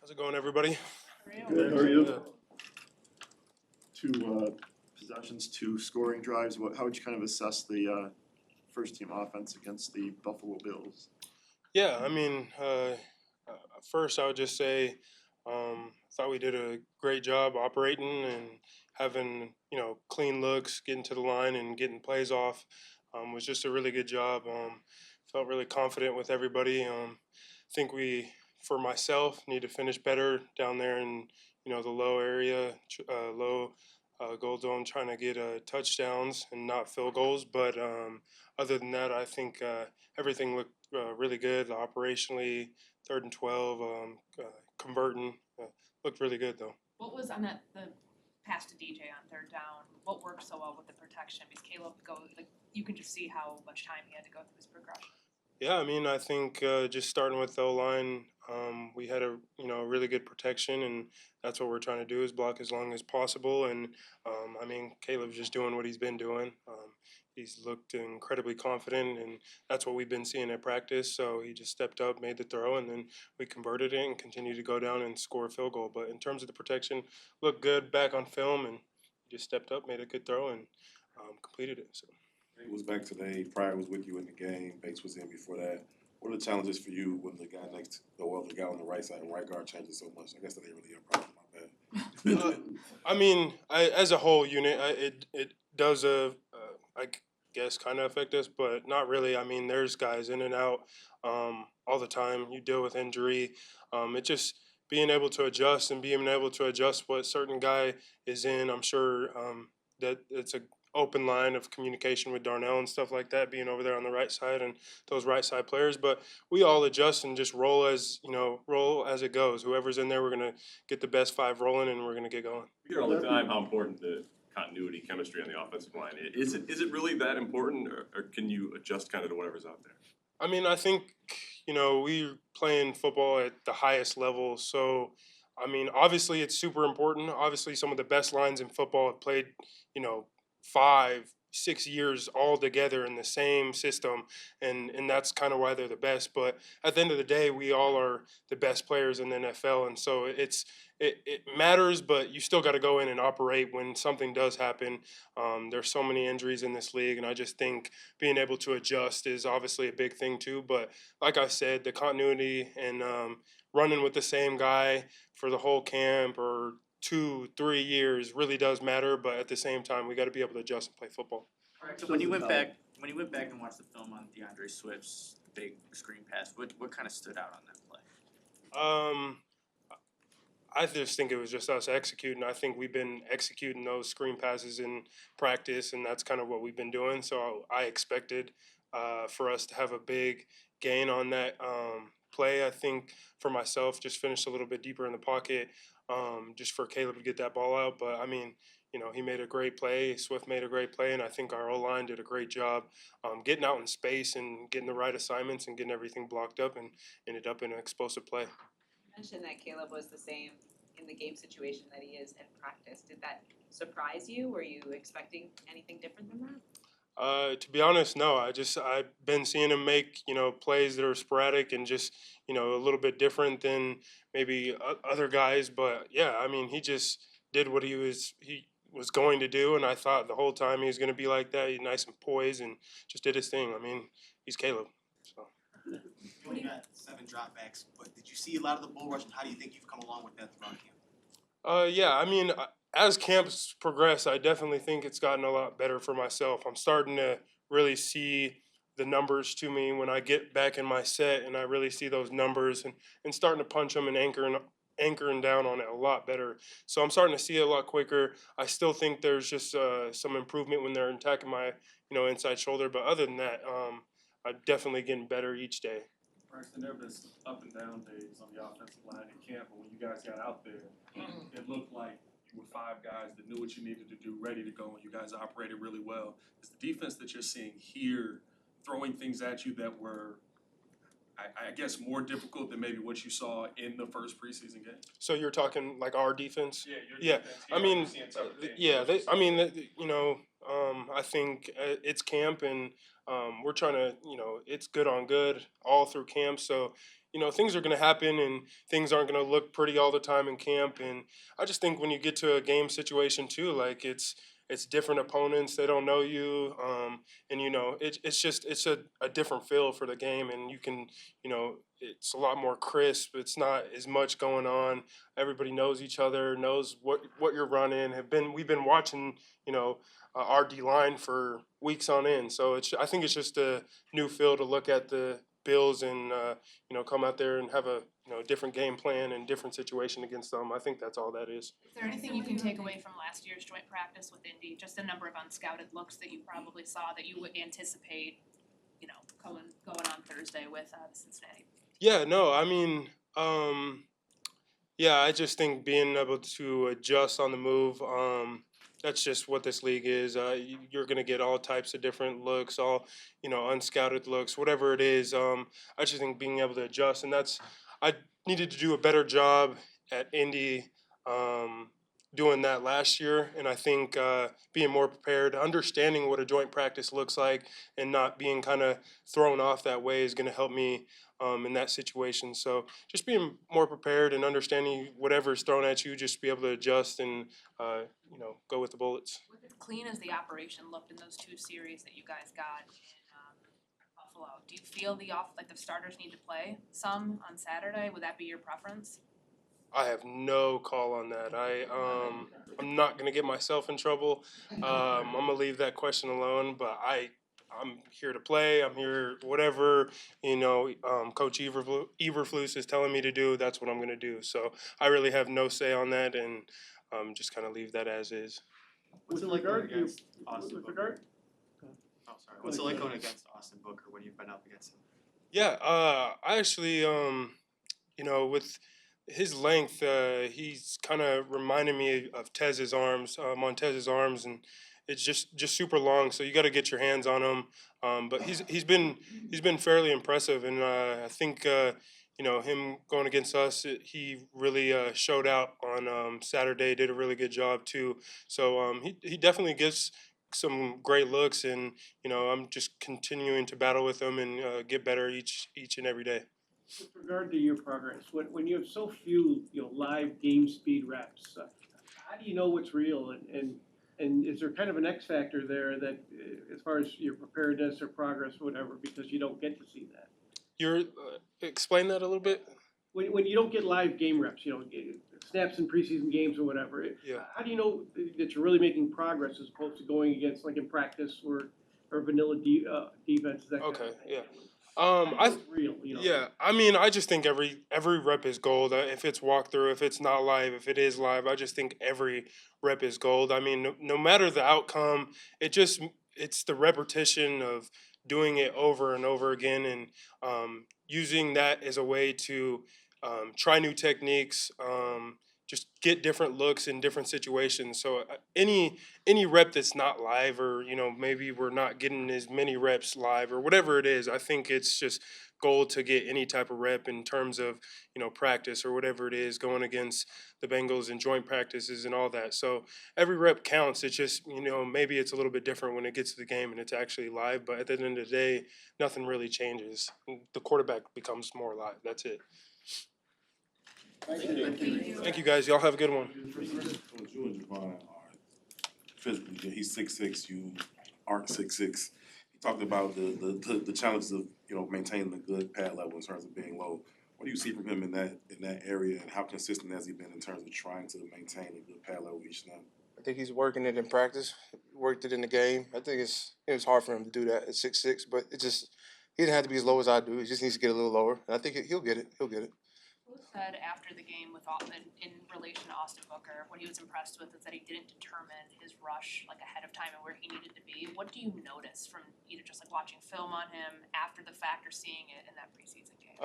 How's it going, everybody? Good. How are you? Two possessions, two scoring drives. How would you kind of assess the first team offense against the Buffalo Bills? Yeah, I mean, first I would just say, thought we did a great job operating and having, clean looks, getting to the line and getting plays off. Was just a really good job. Felt really confident with everybody. Think we, for myself, need to finish better down there in, the low area, low goal zone, trying to get touchdowns and not field goals. But other than that, I think everything looked really good. Operationally, 3rd and 12, converting, looked really good though. What was on the pass to DJ on 3rd down? What worked so well with the protection? Because Caleb you can just see how much time he had to go through his progression. Yeah, I mean, I think just starting with the O-line, we had a really good protection, and that's what we're trying to do is block as long as possible. And I mean, Caleb's just doing what he's been doing. He's looked incredibly confident, and that's what we've been seeing at practice. So he just stepped up, made the throw, and then we converted it and continued to go down and score a field goal. But in terms of the protection, looked good back on film, and he just stepped up, made a good throw, and completed it. So. It was back today. Pryor was with you in the game. Bates was in before that. What are the challenges for you when the guy the guy on the right side and right guard changes so much? I guess that ain't really a problem. My bad. I mean, as a whole unit, it does I guess kind of affect us, but not really. I mean, there's guys in and out all the time. You deal with injury. It's just being able to adjust and being able to adjust what certain guy is in. I'm sure that it's a open line of communication with Darnell and stuff like that, being over there on the right side and those right side players. But we all adjust and just roll as it goes. Whoever's in there, we're gonna get the best 5 rolling, and we're gonna get going. We hear all the time how important the continuity, chemistry on the offensive line is. It really that important, or can you adjust kind of to whatever's out there? I mean, I think we playing football at the highest level, so. I mean, obviously it's super important. Obviously, some of the best lines in football have played, 5, 6 years all together in the same system, and that's kind of why they're the best. But at the end of the day, we all are the best players in the NFL, and so it matters, but you still got to go in and operate when something does happen. There's so many injuries in this league, and I just think being able to adjust is obviously a big thing too. But like I said, the continuity and running with the same guy for the whole camp or 2-3 years really does matter, but at the same time, we got to be able to adjust and play football. All right. So when you went back and watched the film on DeAndre Swift's big screen pass, what kind of stood out on that play? I just think it was just us executing. I think we've been executing those screen passes in practice, and that's kind of what we've been doing. So I expected for us to have a big gain on that play. I think for myself, just finished a little bit deeper in the pocket. Just for Caleb to get that ball out. But, I mean, he made a great play. Swift made a great play, and I think our O-line did a great job getting out in space and getting the right assignments and getting everything blocked up and ended up in an explosive play. You mentioned that Caleb was the same in the game situation that he is in practice. Did that surprise you? Were you expecting anything different than that? To be honest, no. I've been seeing him make plays that are sporadic and just a little bit different than maybe other guys. But yeah, I mean, he just did what he was going to do, and I thought the whole time he was going to be like that. He's nice and poised and just did his thing. I mean, he's Caleb. So. You only got 7 dropbacks, but did you see a lot of the bull rush, and how do you think you've come along with that throughout camp? Yeah, I mean, as camps progress, I definitely think it's gotten a lot better for myself. I'm starting to really see the numbers to me when I get back in my set, and I really see those numbers and starting to punch them and anchoring down on it a lot better. So I'm starting to see it a lot quicker. I still think there's just some improvement when they're attacking my inside shoulder, but other than that, I'm definitely getting better each day. Braxton, there have been some up and down days on the offensive line in camp, but when you guys got out there, it looked like you were 5 guys that knew what you needed to do, ready to go, and you guys operated really well. Is the defense that you're seeing here throwing things at you that were, I guess, more difficult than maybe what you saw in the first preseason game? So you're talking like our defense? Yeah, defense. I mean, I think it's camp, and we're trying to, it's good on good all through camp. So, things are going to happen and things aren't going to look pretty all the time in camp. And I just think when you get to a game situation too, like it's different opponents. They don't know you, and it's a different feel for the game, and you can it's a lot more crisp. It's not as much going on. Everybody knows each other, knows what you're running. We've been watching our D line for weeks on end. So I think it's just a new feel to look at the Bills and come out there and have a different game plan and different situation against them. I think that's all that is. Is there anything you can take away from last year's joint practice with Indy? Just a number of unscouted looks that you probably saw that you would anticipate, going on Thursday with Cincinnati. Yeah, no, I mean, yeah, I just think being able to adjust on the move, that's just what this league is. You're going to get all types of different looks, all, unscouted looks, whatever it is. I just think being able to adjust, and I needed to do a better job at Indy doing that last year, and I think being more prepared, understanding what a joint practice looks like, and not being kind of thrown off that way is going to help me in that situation. So just being more prepared and understanding whatever's thrown at you, just be able to adjust and go with the bullets. With as clean as the operation looked in those 2 series that you guys got in Buffalo, do you feel the starters need to play some on Saturday? Would that be your preference? I have no call on that. I'm not gonna get myself in trouble. I'm gonna leave that question alone. But I'm here to play. I'm here, whatever Coach Eberflus is telling me to do. That's what I'm gonna do. So I really have no say on that, and just kind of leave that as is. What's it like going against Austin Booker? Oh, sorry. What's it like going against Austin Booker when you've been up against him? Yeah, I actually, with his length, he's kind of reminding me of Tez's arms, Montez's arms, and it's just super long. So you got to get your hands on him. But he's been fairly impressive, and I think him going against us, he really showed out on Saturday. Did a really good job too. So he definitely gets some great looks, and I'm just continuing to battle with him and get better each and every day. With regard to your progress, when you have so few live game speed reps, how do you know what's real, and is there kind of an X factor there that as far as your preparedness or progress, whatever, because you don't get to see that? Explain that a little bit. When you don't get live game reps, snaps in preseason games or whatever, how do you know that you're really making progress as opposed to going against like in practice or vanilla defenses? That Okay, kind of thing? yeah. Real, Yeah, I mean, I just think every rep is gold. If it's walkthrough, if it's not live, if it is live, I just think every rep is gold. I mean, no matter the outcome, it's the repetition of doing it over and over again, and using that as a way to try new techniques, just get different looks in different situations. So any rep that's not live, or maybe we're not getting as many reps live, or whatever it is, I think it's just gold to get any type of rep in terms of practice or whatever it is, going against the Bengals and joint practices and all that. So every rep counts. It's just maybe it's a little bit different when it gets to the game and it's actually live. But at the end of the day, nothing really changes. The quarterback becomes more live. That's it. Thank you, guys. Y'all have a good one. You and Javon are physically, he's 6'6", you aren't 6'6". He talked about the challenges of maintaining a good pad level in terms of being low. What do you see from him in that area, and how consistent has he been in terms of trying to maintain a good pad level each snap? I think he's working it in practice, worked it in the game. I think it was hard for him to do that at 6'6", but he didn't have to be as low as I do. He just needs to get a little lower, and I think he'll get it. He'll get it. Who said after the game in relation to Austin Booker, what he was impressed with is that he didn't determine his rush ahead of time and where he needed to be. What do you notice from either just watching film on him after the fact or seeing it in that preseason game?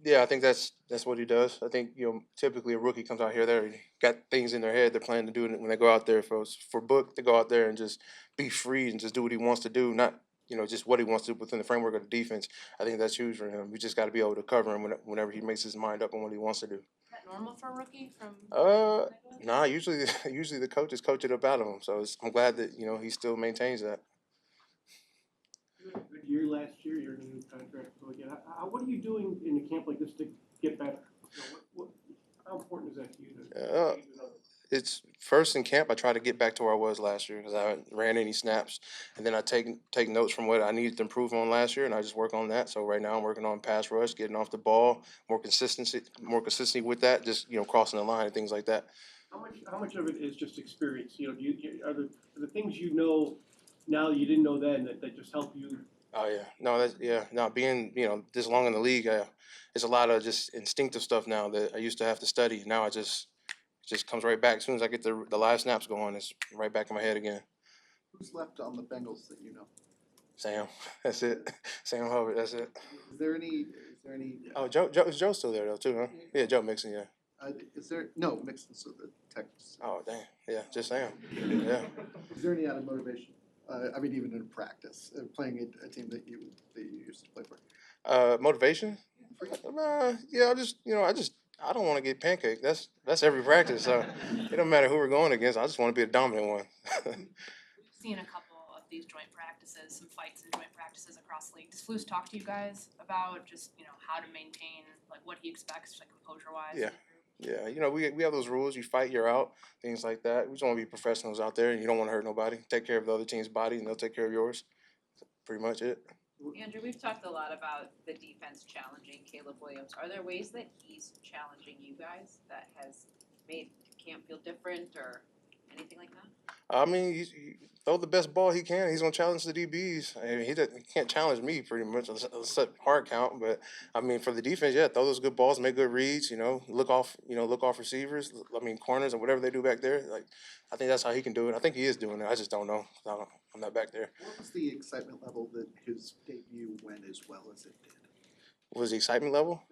Yeah, I think that's what he does. I think typically a rookie comes out here, they got things in their head they're planning to do when they go out there. For Book to go out there and just be free and just do what he wants to do, not just what he wants to do within the framework of the defense. I think that's huge for him. We just got to be able to cover him whenever he makes his mind up on what he wants to do. Is that normal for a rookie? Nah. Usually the coaches coach it up out of him. So I'm glad that he still maintains that. You had a good year last year. You're in a new contract. again. What are you doing in a camp like this to get better? You know, how important is that to you? It's first in camp. I try to get back to where I was last year because I haven't ran any snaps, and then I take notes from what I needed to improve on last year, and I just work on that. So right now I'm working on pass rush, getting off the ball, more consistency with that, just crossing the line and things like that. How much of it is just experience? You know, are the things you know now that you didn't know then that just help you? Oh yeah, no, being this long in the league, it's a lot of just instinctive stuff now that I used to have to study. Now it just comes right back as soon as I get the live snaps going. It's right back in my head again. Who's left on the Bengals that you know? Sam, that's it. Sam Hubbard, that's it. Is there any? Oh, Joe's still there though too, huh? Yeah, Joe Mixon, yeah. Is there no Mixon? So the Texans. Oh dang, yeah, just Sam. Yeah. Is there any other motivation? I mean, even in practice, playing a team that you used to play for. Motivation? Yeah, I don't want to get pancaked. That's every practice. So it don't matter who we're going against. I just want to be a dominant one. We've seen a couple of these joint practices, some fights in joint practices across the league. Does Flus talk to you guys about just, how to maintain, like, what he expects, like, composure-wise? Yeah, we have those rules. You fight, you're out, things like that. We just want to be professionals out there, and you don't want to hurt nobody. Take care of the other team's body, and they'll take care of yours. That's pretty much it. Andrew, we've talked a lot about the defense challenging Caleb Williams. Are there ways that he's challenging you guys that has made camp feel different or anything like that? I mean, you throw the best ball he can. He's gonna challenge the DBs. I mean, he can't challenge me pretty much. It's a hard count, but I mean, for the defense, yeah, throw those good balls, make good reads. Look off receivers. I mean, corners and whatever they do back there. Like, I think that's how he can do it. I think he is doing it. I just don't know. I'm not back there. What was the excitement level that his debut went as well as it did? What was the excitement level?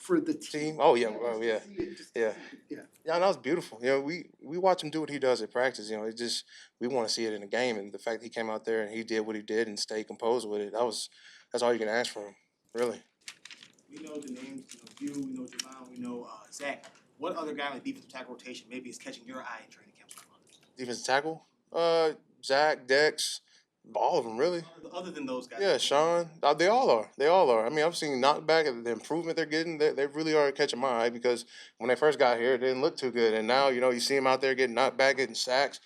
For the team. Oh yeah, yeah. Yeah. Yeah, that was beautiful. We watch him do what he does at practice. We want to see it in the game, and the fact that he came out there and he did what he did and stayed composed with it, that's all you can ask for him, really. We know the names, we know Javon, we know Zach. What other guy in the defensive tackle rotation maybe is catching your eye in training camp so far? Defensive tackle, Zach, Dex, all of them really. Other than those guys. Yeah, Sean, they all are. I mean, I've seen knockback and the improvement they're getting. They really are catching my eye because when they first got here, it didn't look too good, and now you see them out there getting knocked back, getting sacks,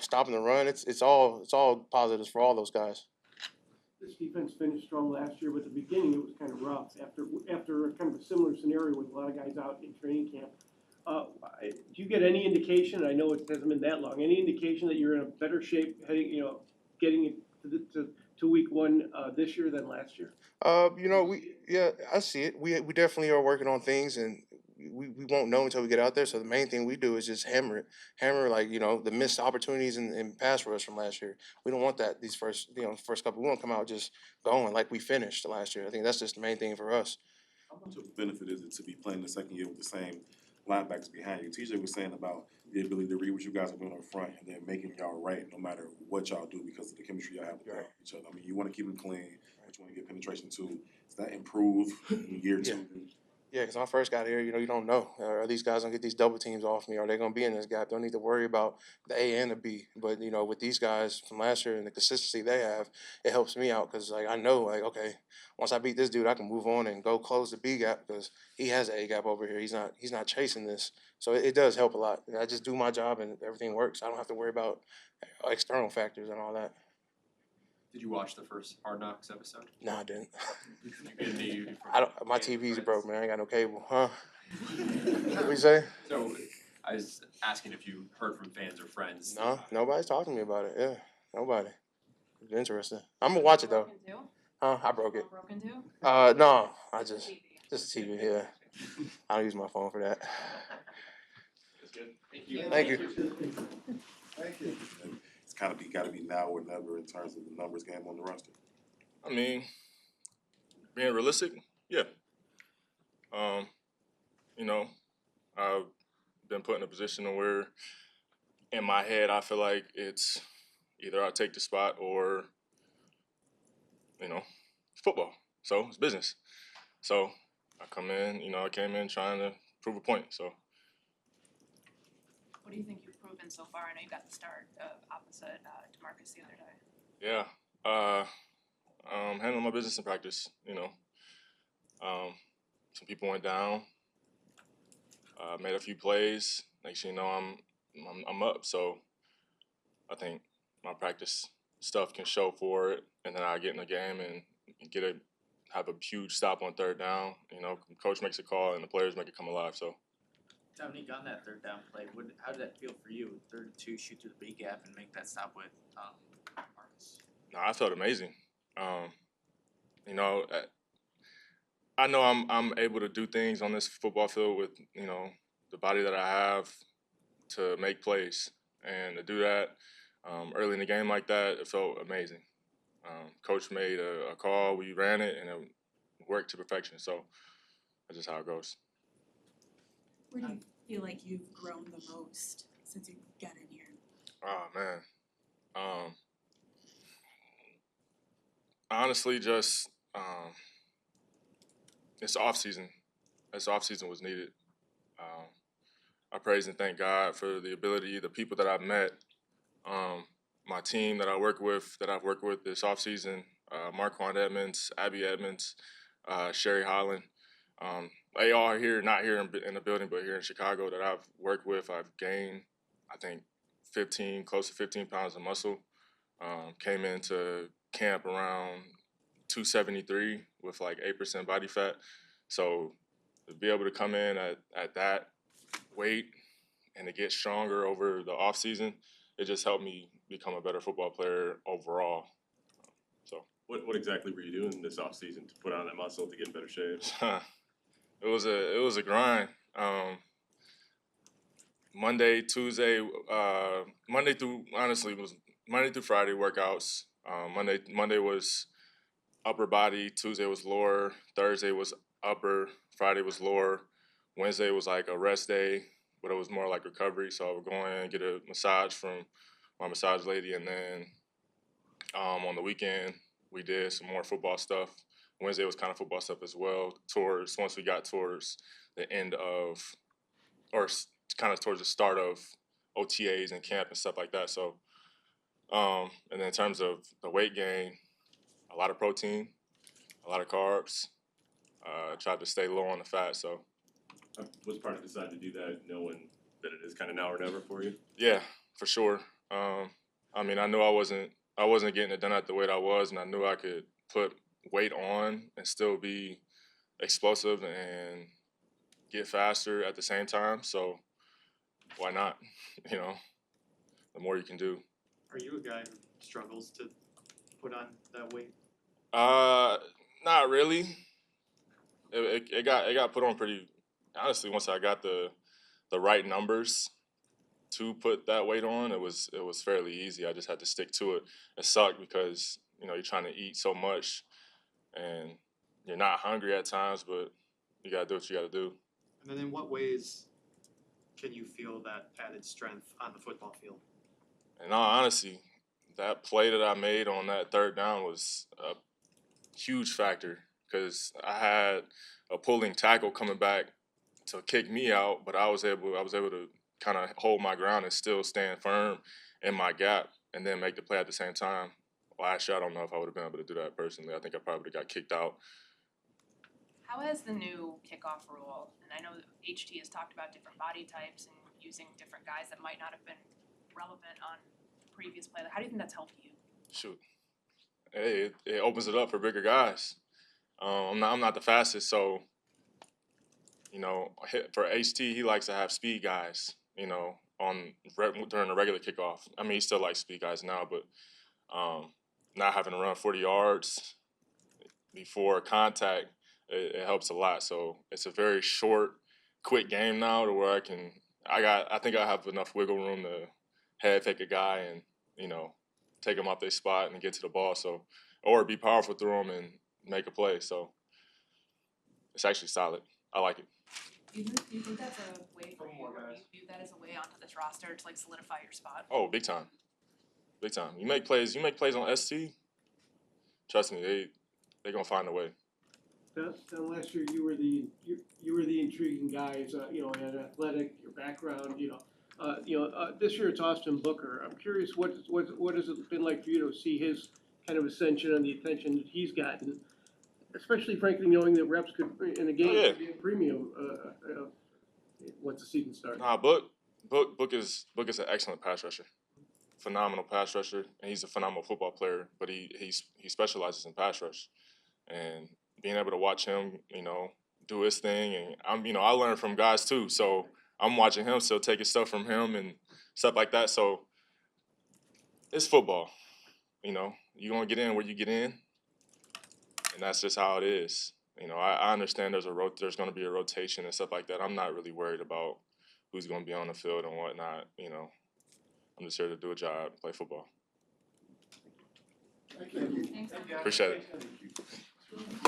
stopping the run. It's all positives for all those guys. This defense finished strong last year, but at the beginning it was kind of rough. After kind of a similar scenario with a lot of guys out in training camp, do you get any indication? I know it hasn't been that long. Any indication that you're in a better shape heading, getting it to week one this year than last year? I see it. We definitely are working on things, and we won't know until we get out there. So the main thing we do is just hammer like the missed opportunities in pass rush from last year. We don't want that these first couple. We want to come out just going like we finished last year. I think that's just the main thing for us. How much of a benefit is it to be playing the second year with the same linebackers behind you? TJ was saying about the ability to read what you guys are doing up front and then making y'all right no matter what y'all do because of the chemistry y'all have with each other. I mean, you want to keep them clean, but you want to get penetration too. Does that improve in year two? Yeah, because when I first got here, you don't know. Are these guys going to get these double teams off me? Are they going to be in this gap? Don't need to worry about the A and the B. But, with these guys from last year and the consistency they have, it helps me out because, I know, okay, once I beat this dude, I can move on and go close the B gap because he has an A gap over here. He's not chasing this. So it does help a lot. I just do my job and everything works. I don't have to worry about external factors and all that. Did you watch the first Hard Knocks episode? No, I didn't. Did you get any my TV's broke, man. I ain't got no cable. Huh? What you say? So I was asking if you heard from fans or friends. No, nobody's talking to me about it. Yeah, nobody. It's interesting. I'm gonna watch it though. Huh? I broke it. Broken too? No, I just TV. Yeah, I don't use my phone for that. That's good. Thank you. Thank you. Thank you. It's got to be now or never in terms of the numbers game on the roster. I mean, being realistic, yeah. I've been put in a position where in my head I feel like it's either I take the spot or, it's football. So it's business. So I come in, I came in trying to prove a point. So What do you think you've proven so far? I know you got the start opposite DeMarcus the other day. yeah, handling my business in practice. Some people went down. Made a few plays. Next thing you know, I'm up. So I think my practice stuff can show for it, and then I get in the game and have a huge stop on third down. You know, coach makes a call and the players make it come alive. So. Dominique, on that third down play, how did that feel for you? 3rd and 2, shoot through the big gap and make that stop with Marcus. No, I felt amazing. You know, I know I'm able to do things on this football field with, you know, the body that I have to make plays, and to do that early in the game like that, it felt amazing. Coach made a call, we ran it, and it worked to perfection. So that's just how it goes. Where do you feel like you've grown the most since you got in here? Oh man, honestly, just this offseason. This offseason was needed. I praise and thank God for the ability, the people that I've met, my team that I've worked with this offseason, Marquand Edmonds, Abby Edmonds, Sherry Holland. They all are here, not here in the building, but here in Chicago that I've worked with. I've gained, I think, close to 15 pounds of muscle. Came into camp around 273 with like 8% body fat. So to be able to come in at that weight and to get stronger over the off season, it just helped me become a better football player overall. So What exactly were you doing this off season to put on that muscle to get in better shape? it was a grind. Monday through Friday workouts. Monday was upper body, Tuesday was lower, Thursday was upper, Friday was lower, Wednesday was like a rest day, but it was more like recovery. So I would go in and get a massage from my massage lady, and then on the weekend we did some more football stuff. Wednesday was kind of football stuff as well. Once we got towards the end of, or kind of towards the start of OTAs and camp and stuff like that. So, and then in terms of the weight gain, a lot of protein, a lot of carbs. Tried to stay low on the fat. So, Was part of the decide to do that knowing that it is kind of now or never for you? Yeah, for sure. I mean, I knew I wasn't getting it done at the weight I was, and I knew I could put weight on and still be explosive and get faster at the same time. So why not? You know, the more you can do. Are you a guy who struggles to put on that weight? Not really. It got put on pretty honestly once I got the right numbers to put that weight on. It was fairly easy. I just had to stick to it. It sucked because, you know, you're trying to eat so much and you're not hungry at times, but you gotta do what you gotta do. And then in what ways can you feel that added strength on the football field? In all honesty, that play that I made on that third down was a huge factor because I had a pulling tackle coming back to kick me out, but I was able to kind of hold my ground and still stand firm in my gap and then make the play at the same time. Last year, I don't know if I would have been able to do that personally. I think I probably would have got kicked out. How has the new kickoff rule, and I know that HT has talked about different body types and using different guys that might not have been relevant on previous play. How do you think that's helped you? Shoot, hey, it opens it up for bigger guys. I'm not the fastest, so you know, for HT, he likes to have speed guys. You know, during the regular kickoff. I mean, he still likes speed guys now, but not having to run 40 yards before contact, it helps a lot. So it's a very short, quick game now to where I think I have enough wiggle room to head fake a guy and, you know, take them off their spot and get to the ball. So, or be powerful through them and make a play. So it's actually solid. I like it. Do you think that's a way for you, or do you view that as a way onto this roster to like solidify your spot? Oh, big time. Big time. You make plays on ST, trust me, they gonna find a way. Then last year you were the intriguing guys. You know, and athletic, your background. This year it's Austin Booker. I'm curious what has it been like for you to see his kind of ascension and the attention that he's gotten. especially frankly knowing that reps could, in a game, yeah. could be a premium, once the season starts. Nah, Book is an excellent pass rusher, phenomenal pass rusher, and he's a phenomenal football player. But he specializes in pass rush, and being able to watch him, do his thing, and I learn from guys too. So I'm watching him, still taking stuff from him and stuff like that. So it's football, you're gonna get in where you get in, and that's just how it is. I understand there's going to be a rotation and stuff like that. I'm not really worried about who's going to be on the field and whatnot. I'm just here to do a job, play football. Thank you. Appreciate it.